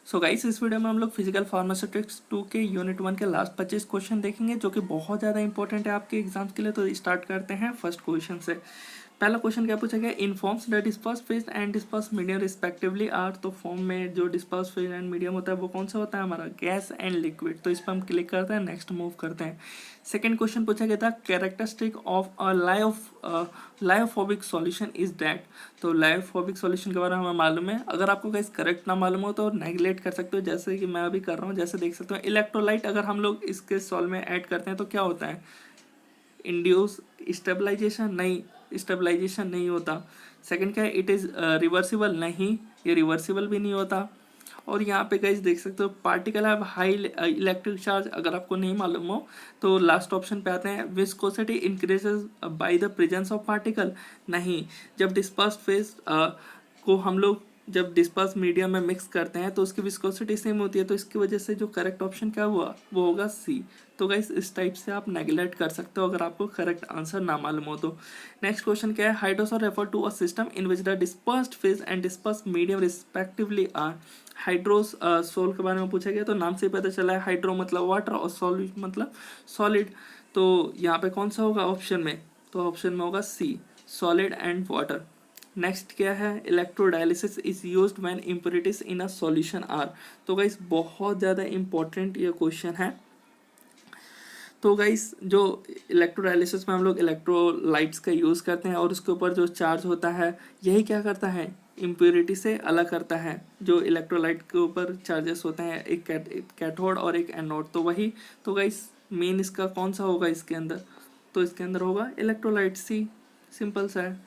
So guys, इस video में हम लोग फिजिकल फार्मास्यूटिक्स 2 के यूनिट 1 के लास्ट 25 क्वेश्चन देखेंगे जो कि बहुत ज़्यादा इंपॉर्टेंट है आपके एग्जाम्स के लिए। तो स्टार्ट करते हैं फर्स्ट क्वेश्चन से। पहला क्वेश्चन क्या पूछा गया, in forms the disperse phase and disperse medium respectively are. तो फॉर्म में जो डिस्पर्स फेज एंड मीडियम होता है वो कौन सा होता है हमारा, गैस एंड लिक्विड। तो इस पर हम क्लिक करते हैं, नेक्स्ट मूव करते हैं। सेकेंड क्वेश्चन पूछा गया था, characteristic of a lyophobic solution is that. तो लायोफोबिक सॉल्यूशन के बारे में हमें मालूम है, अगर आपको कहीं करेक्ट ना मालूम हो तो नेगलेक्ट कर सकते हो, जैसे कि मैं अभी कर रहा हूँ। जैसे देख सकते हो, इलेक्ट्रोलाइट अगर हम लोग इसके सॉल्व में ऐड करते हैं तो क्या होता है, इंड्यूस स्टेबलाइजेशन, नहीं स्टेबलाइजेशन नहीं होता। सेकंड क्या है, इट इज़ रिवर्सिबल, नहीं ये रिवर्सिबल भी नहीं होता। और यहाँ पे गाइस देख सकते हो, particle have high electric charge, अगर आपको नहीं मालूम हो तो लास्ट ऑप्शन पे आते हैं। Viscosity increases by the presence of particle, नहीं। जब डिस्पर्स फेज को हम लोग जब डिस्पर्स मीडियम में मिक्स करते हैं तो उसकी विस्कोसिटी सेम होती है, तो इसकी वजह से जो करेक्ट ऑप्शन क्या हुआ वो होगा सी। तो गाइस इस टाइप से आप नेगलेक्ट कर सकते हो अगर आपको करेक्ट आंसर ना मालूम हो तो। नेक्स्ट क्वेश्चन क्या है, hydrosol refer to a system in which the dispersed phase and dispersed medium respectively are. Hydrosol के बारे में पूछा गया, तो नाम से ही पता चला है, हाइड्रो मतलब वाटर और सोल मतलब सॉलिड। तो यहाँ पे कौन सा होगा ऑप्शन में, तो ऑप्शन में होगा C, solid and water. Next क्या है, electrodialysis is used when impurities in a solution are. तो गाइस बहुत ज़्यादा इंपॉर्टेंट ये क्वेश्चन है। तो गाइस जो इलेक्ट्रोडायलिसिस में हम लोग इलेक्ट्रोलाइट्स का यूज़ करते हैं और उसके ऊपर जो चार्ज होता है यही क्या करता है, इम्प्योरिटी से अलग करता है। जो इलेक्ट्रोलाइट के ऊपर चार्जेस होते हैं, एक कैथोड और एक एनोड, तो वही। तो गाइस मेन इसका कौन सा होगा इसके अंदर, तो इसके अंदर होगा इलेक्ट्रोलाइट, सी, सिंपल सा है।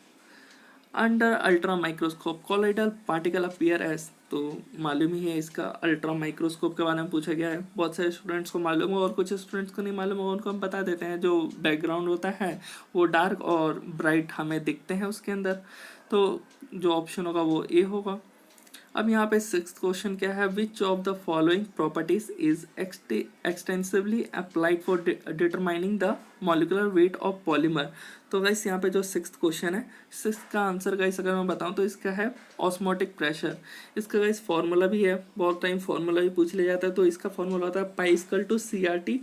Under ultra microscope colloidal particle appear as. तो मालूम ही है, इसका अल्ट्रा माइक्रोस्कोप के बारे में पूछा गया है। बहुत सारे स्टूडेंट्स को मालूम हो और कुछ स्टूडेंट्स को नहीं मालूम हो, उनको हम बता देते हैं। जो बैकग्राउंड होता है वो डार्क और ब्राइट हमें दिखते हैं उसके अंदर, तो जो ऑप्शन होगा वो ए होगा। अब यहाँ पे सिक्स्थ क्वेश्चन क्या है, which of the following properties is extensively applied for determining the molecular weight of polymer. तो गाइस यहाँ पे जो सिक्स्थ क्वेश्चन है, सिक्स का आंसर गाइस अगर मैं बताऊँ तो इसका है ऑस्मोटिक प्रेशर। इसका गाइस फॉर्मूला भी है, बहुत टाइम फॉर्मूला भी पूछ लिया जाता है। तो इसका फॉर्मूला होता है pi equal to C R T.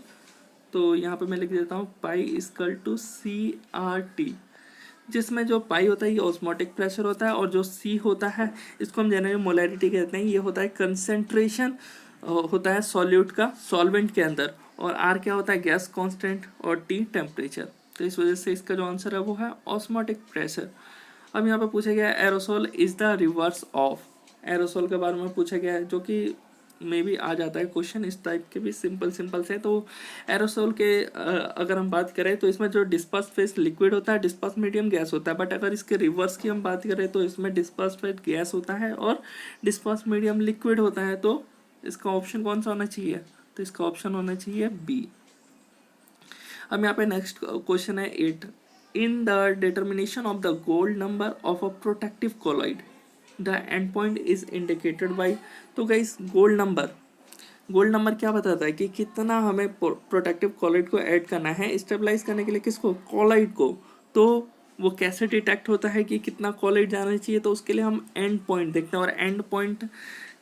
तो यहाँ पे मैं लिख देता हूँ pi equal to C R T, जिसमें जो पाई होता है ये ऑस्मोटिक प्रेशर होता है और जो सी होता है इसको हम जनरली मोलैरिटी कहते हैं। ये होता है कंसंट्रेशन होता है सॉल्यूट का सॉल्वेंट के अंदर, और आर क्या होता है, गैस कांस्टेंट, और टी टेम्परेचर। तो इस वजह से इसका जो आंसर है वो है ऑस्मोटिक प्रेशर। अब यहाँ पे पूछा गया है aerosol is the reverse of. Aerosol के बारे में पूछा गया है, जो कि में भी आ जाता है क्वेश्चन इस टाइप के भी, सिंपल सिंपल से। तो एरोसोल के अगर हम बात करें तो इसमें जो डिस्पर्स फेज लिक्विड होता है, डिस्पर्स मीडियम गैस होता है। बट अगर इसके रिवर्स की हम बात करें तो इसमें डिस्पर्स फेज गैस होता है और डिस्पर्स मीडियम लिक्विड होता है। तो इसका ऑप्शन कौन सा होना चाहिए, तो इसका ऑप्शन होना चाहिए बी। अब यहाँ पे नेक्स्ट क्वेश्चन है 8, in the determination of the gold number of a protective colloid the end point is indicated by. तो गाइस गोल्ड नंबर क्या बताता है कि कितना हमें प्रोटेक्टिव कॉलॉइड को ऐड करना है स्टेबलाइज करने के लिए, किसको, कॉलॉइड को। तो वो कैसे डिटेक्ट होता है कि कितना कॉलॉइड जाना चाहिए, तो उसके लिए हम एंड पॉइंट देखते हैं। और एंड पॉइंट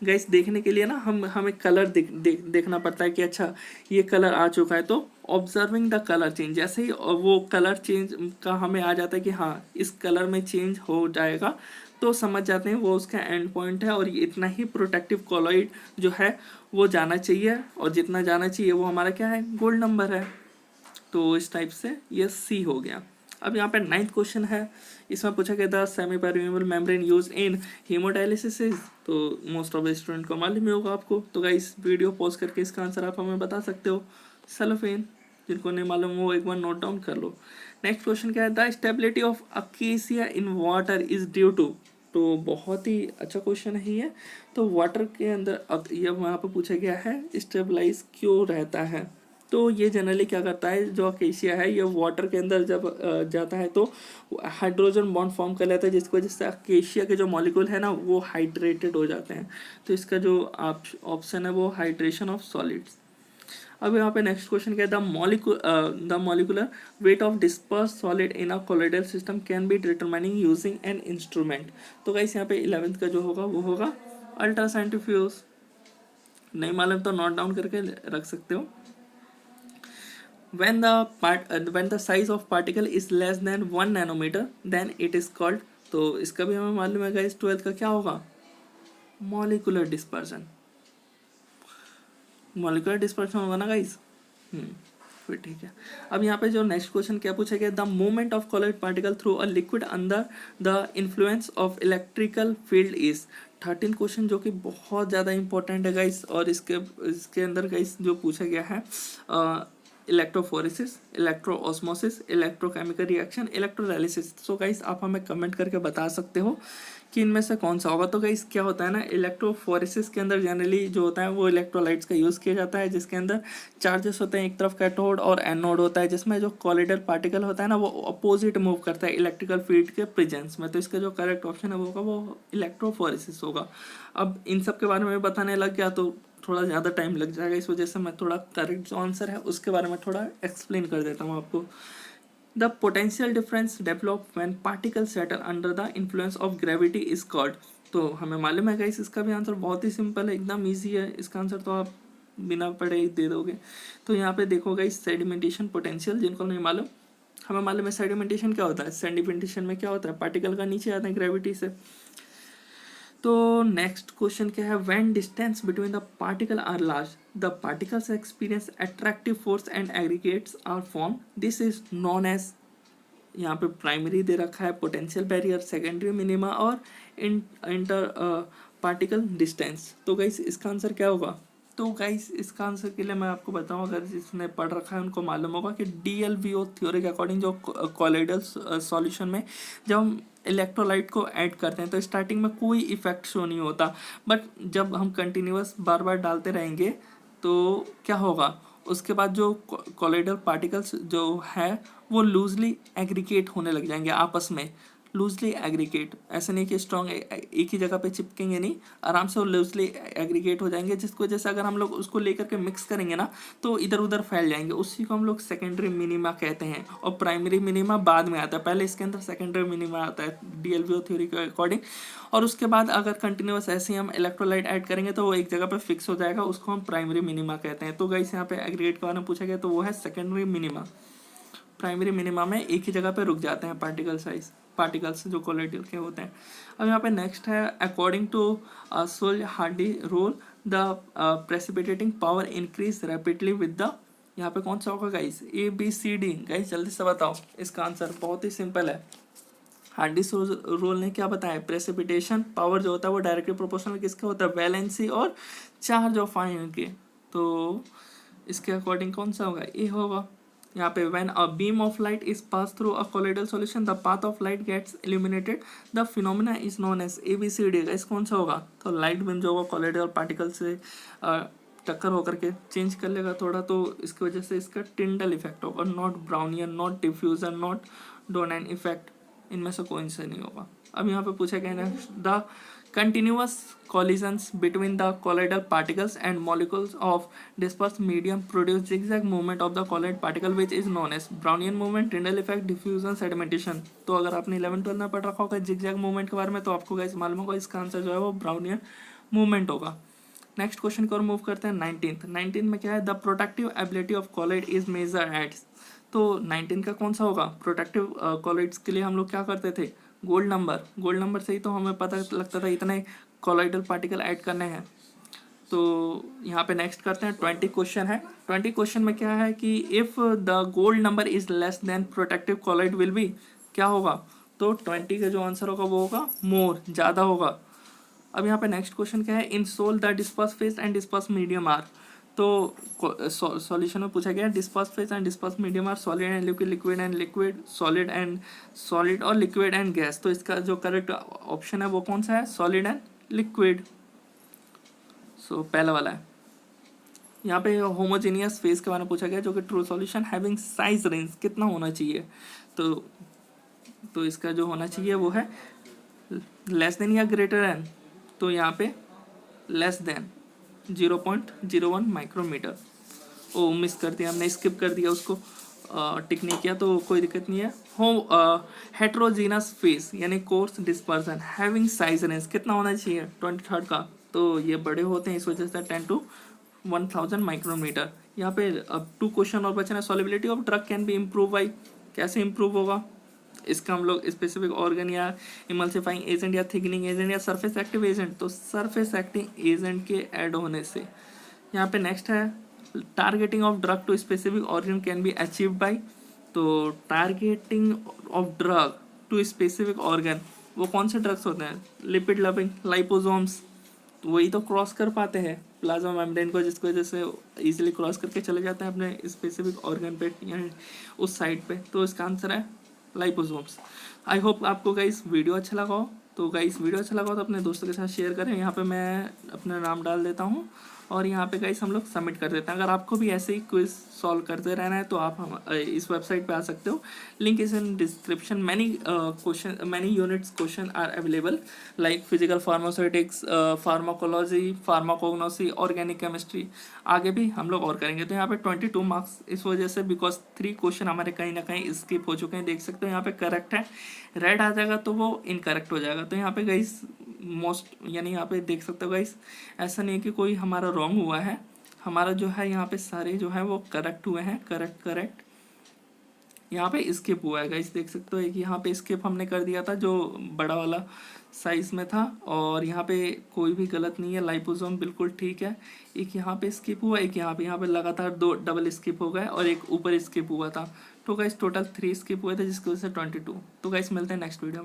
गाइस देखने के लिए ना हमें कलर देखना पड़ता है कि अच्छा ये कलर आ चुका है। तो ऑब्जर्विंग द कलर चेंज, जैसे ही वो कलर चेंज का हमें आ जाता है कि हाँ इस कलर में चेंज हो जाएगा, तो समझ जाते हैं वो उसका एंड पॉइंट है। और इतना ही प्रोटेक्टिव कॉलॉइड जो है वो जाना चाहिए, और जितना जाना चाहिए वो हमारा क्या है, गोल्ड नंबर है। तो इस टाइप से ये सी हो गया। अब यहाँ पे 9th क्वेश्चन है, इसमें पूछा गया था semi permeable membrane use in haemodialysis. तो मोस्ट ऑफ द स्टूडेंट को मालूम ही होगा आपको। तो गाइस वीडियो पॉज करके इसका आंसर आप हमें बता सकते हो। सेलोफेन, जिनको नहीं मालूम वो एक बार नोट डाउन कर लो। नेक्स्ट क्वेश्चन क्या है, the stability of acacia in water is due to. तो बहुत ही अच्छा क्वेश्चन है ये। तो वाटर के अंदर अब ये वहाँ पर पूछा गया है स्टेबलाइज क्यों रहता है। तो ये जनरली क्या करता है, जो अकेशिया है ये वाटर के अंदर जब जाता है तो हाइड्रोजन बॉन्ड फॉर्म कर लेता है, जिसकी वजह से अकेशिया के जो मॉलिक्यूल है ना वो हाइड्रेटेड हो जाते हैं। तो इसका जो ऑप्शन है वो हाइड्रेशन ऑफ सॉलिड्स। अब यहाँ पे नेक्स्ट क्वेश्चन क्या है, the molecular weight of disperse solid in a colloidal system can be determining using an instrument. तो गाइस यहाँ पे 11th का जो होगा वो होगा अल्ट्रासेंट्रीफ्यूज। नहीं मालूम तो नोट डाउन करके रख सकते हो। when the size of particle is less than 1 nanometer then it is called, तो इसका भी हमें मालूम है गाइस 12th का क्या होगा, मॉलिकुलर डिस्पर्सन, मॉलिकुलर डिस्पर्सन होगा ना गाइस। फिर ठीक है। अब यहाँ पे जो नेक्स्ट क्वेश्चन क्या पूछा गया, the movement of colloid particle through a liquid under the influence of electrical field is. 13 question जो कि बहुत ज़्यादा इंपॉर्टेंट है गाइस, और इसके अंदर गाइस जो पूछा गया है electrophoresis, electroosmosis, electrochemical reaction, electrolysis. So guys आप हमें कमेंट करके बता सकते हो कि इनमें से कौन सा होगा। तो गाइस क्या होता है ना, इलेक्ट्रोफोरेसिस के अंदर जनरली जो होता है वो इलेक्ट्रोलाइट्स का यूज़ किया जाता है, जिसके अंदर चार्जेस होते हैं, एक तरफ कैथोड और एनोड होता है, जिसमें जो कॉलिडल पार्टिकल होता है ना वो अपोजिट मूव करता है इलेक्ट्रिकल फील्ड के प्रेजेंस में। तो इसका जो करेक्ट ऑप्शन है वो होगा, वो इलेक्ट्रोफोरेसिस होगा। अब इन सब के बारे में बताने लग गया तो थोड़ा ज़्यादा टाइम लग जाएगा, इस वजह से मैं थोड़ा करेक्ट जो आंसर है उसके बारे में थोड़ा एक्सप्लेन कर देता हूँ आपको। The potential difference develop when particle settle under the influence of gravity is called. तो हमें मालूम है गाइस इसका भी आंसर बहुत ही सिंपल है, एकदम ईजी है, इसका आंसर तो आप बिना पढ़े ही दे दोगे। तो यहाँ पे देखो गाइस सेडिमेंटेशन पोटेंशियल, जिनको नहीं मालूम, हमें मालूम है सेडिमेंटेशन क्या होता है। सेडिमेंटेशन में क्या होता है, पार्टिकल का नीचे आते हैं ग्रेविटी से। तो नेक्स्ट क्वेश्चन क्या है, when distance between the particle are large the particles experience attractive force and aggregates are form, this is known as. यहाँ पे प्राइमरी दे रखा है पोटेंशियल बैरियर, सेकेंडरी मिनिमा और इंटर पार्टिकल डिस्टेंस। तो गाइस इसका आंसर क्या होगा, तो गाइस इसका आंसर के लिए मैं आपको बताऊं, अगर जिसने पढ़ रखा है उनको मालूम होगा कि DLVO थ्योरी के अकॉर्डिंग जो कॉलोइडल सॉल्यूशन में जब हम इलेक्ट्रोलाइट को ऐड करते हैं तो स्टार्टिंग में कोई इफेक्ट शो नहीं होता, बट जब हम कंटिन्यूअस बार बार डालते रहेंगे तो क्या होगा, उसके बाद जो कॉलोइडल पार्टिकल्स जो है वो लूजली एग्रीगेट होने लग जाएंगे आपस में, लूजली एग्रीगेट, ऐसे नहीं कि स्ट्रॉन्ग एक ही जगह पे चिपकेंगे नहीं, आराम से वो लूजली एग्रीगेट हो जाएंगे, जिसकी वजह से अगर हम लोग उसको लेकर के मिक्स करेंगे ना तो इधर उधर फैल जाएंगे, उसी को हम लोग सेकेंडरी मिनिमा कहते हैं। और प्राइमरी मिनिमा बाद में आता है, पहले इसके अंदर सेकेंडरी मिनिमा आता है DLVO थ्योरी के अकॉर्डिंग। और उसके बाद अगर कंटिन्यूस ऐसे ही हम इलेक्ट्रोलाइट ऐड करेंगे तो वो एक जगह पे फिक्स हो जाएगा, उसको हम प्राइमरी मिनिमा कहते हैं। तो गाइस यहाँ पे एग्रीगेट के बारे में पूछा गया तो वो है सेकेंडरी मिनिमा। प्राइमरी मिनिमा में एक ही जगह पे रुक जाते हैं पार्टिकल्स जो कोलाइडल के होते हैं। अब यहाँ पे नेक्स्ट है, according to Schulze Hardy rule the precipitating power increase rapidly with the, यहाँ पे कौन सा होगा गाइस, ABCD। गाइस जल्दी से बताओ, इसका आंसर बहुत ही सिंपल है। हार्डी रूल ने क्या बताया, प्रेसिपिटेशन पावर जो होता है वो डायरेक्टली प्रोपोर्शनल किसके होता है, वैलेंसी और चार्ज ऑफ आयन के। तो इसके अकॉर्डिंग कौन सा होगा, ए होगा। यहाँ पे when a beam of light is passed through a colloidal solution the path of light gets illuminated the phenomena is known as ABCD। इस कौन सा होगा, तो लाइट बीम जो होगा colloidal पार्टिकल से टक्कर होकर के चेंज कर लेगा थोड़ा, तो इसकी वजह से इसका टिंडल इफेक्ट होगा, not Brownian, not diffusion, not Donnan effect, इनमें से कोई से नहीं होगा। अब यहाँ पे पूछा गया है the continuous collisions between the colloidal particles and molecules of dispersed medium produce zigzag movement of the colloid particle which is known as Brownian movement, Tyndall effect, diffusion, sedimentation। तो अगर आपने 11-12 में पढ़ रखा होगा zigzag movement के बारे में तो आपको गाइस मालूम होगा इसका आंसर जो है वो Brownian movement होगा। नेक्स्ट क्वेश्चन की ओर मूव करते हैं। 19 में क्या है, the protective ability of colloid is measure at. तो 19 का कौन सा होगा, प्रोटेक्टिव कॉलोइड्स के लिए हम लोग क्या करते थे, गोल्ड नंबर से ही तो हमें पता लगता था इतने कॉलोइडल पार्टिकल ऐड करने हैं। तो यहाँ पे नेक्स्ट करते हैं 20 क्वेश्चन है। 20 क्वेश्चन में क्या है कि if the gold number is less than protective colloid will be, क्या होगा, तो 20 का जो आंसर होगा वो होगा मोर, ज़्यादा होगा। अब यहाँ पे नेक्स्ट क्वेश्चन क्या है, in sol the disperse phase and disperse medium are. तो सॉल्यूशन में पूछा गया disperse phase and disperse medium are solid and liquid, liquid and liquid, solid and solid और लिक्विड एंड गैस। तो इसका जो करेक्ट ऑप्शन है वो कौन सा है, सॉलिड एंड लिक्विड। सो पहला वाला है। यहाँ पे होमोजेनियस फेज के बारे में पूछा गया जो कि true solution having size range कितना होना चाहिए, तो इसका जो होना चाहिए वो है लेस देन या ग्रेटर देन। तो यहाँ पे लेस देन 0.01 माइक्रोमीटर। ओ मिस कर दिया हमने, स्किप कर दिया उसको, टिक नहीं किया तो कोई दिक्कत नहीं है। हेट्रोजीनस फेज यानी course dispersion having size range कितना होना चाहिए 23rd का, तो ये बड़े होते हैं, इस वजह से 10 to 1000 माइक्रोमीटर। यहाँ पे अब 2 क्वेश्चन और बचे हैं। Solubility of drug can be improve by, कैसे इम्प्रूव होगा? इसका हम लोग स्पेसिफिक ऑर्गन या इमल्सिफाइंग एजेंट या थिकनिंग एजेंट या सरफेस एक्टिव एजेंट, तो सरफेस एक्टिव एजेंट के ऐड होने से। यहाँ पे नेक्स्ट है targeting of drug to specific organ can be achieve by, तो targeting of drug to specific organ, वो कौन से ड्रग्स होते हैं? लिपिड लविंग लाइपोसोम्स, वही तो क्रॉस कर पाते हैं प्लाज्मा मेम्ब्रेन को, जिसकी वजह से इजीली क्रॉस करके चले जाते हैं अपने स्पेसिफिक ऑर्गन पे या उस साइड पे। तो इसका आंसर है लाइपोसोम्स। आई होप आपको गाइस वीडियो अच्छा लगा हो। तो गाइस वीडियो अच्छा लगा हो तो अपने दोस्तों के साथ शेयर करें। यहाँ पे मैं अपना नाम डाल देता हूँ और यहाँ पे गाइस हम लोग सबमिट कर देते हैं। अगर आपको भी ऐसे ही क्विज सॉल्व करते रहना है तो आप हम इस वेबसाइट पे आ सकते हो। Link is in description. Many units question are available like physical pharmaceutics, pharmacology, pharmacognosy, organic chemistry. आगे भी हम लोग और करेंगे। तो यहाँ पे 22 मार्क्स इस वजह से, बिकॉज 3 क्वेश्चन हमारे कहीं ना कहीं स्किप हो चुके हैं। देख सकते हो यहाँ पे करेक्ट है, रेड आ जाएगा तो वो इनकरेक्ट हो जाएगा। तो यहाँ पे गाइस मोस्ट, यानी यहाँ पे देख सकते हो गाइस, ऐसा नहीं है कि कोई हमारा रॉन्ग हुआ है। हमारा जो है यहाँ पे सारे जो है वो करेक्ट हुए हैं। करेक्ट यहाँ पे स्किप हुआ है गाइस, देख सकते हो। एक यहाँ पे स्किप हमने कर दिया था जो बड़ा वाला साइज में था, और यहाँ पे कोई भी गलत नहीं है। लाइपोसोम बिल्कुल ठीक है। एक यहाँ पे स्किप हुआ, एक यहाँ पे लगातार 2 डबल स्किप हो गए और एक ऊपर स्किप हुआ था। तो गाइस टोटल 3 स्किप हुए थे, जिसकी वजह से 22। तो गाइस मिलते हैं नेक्स्ट वीडियो में।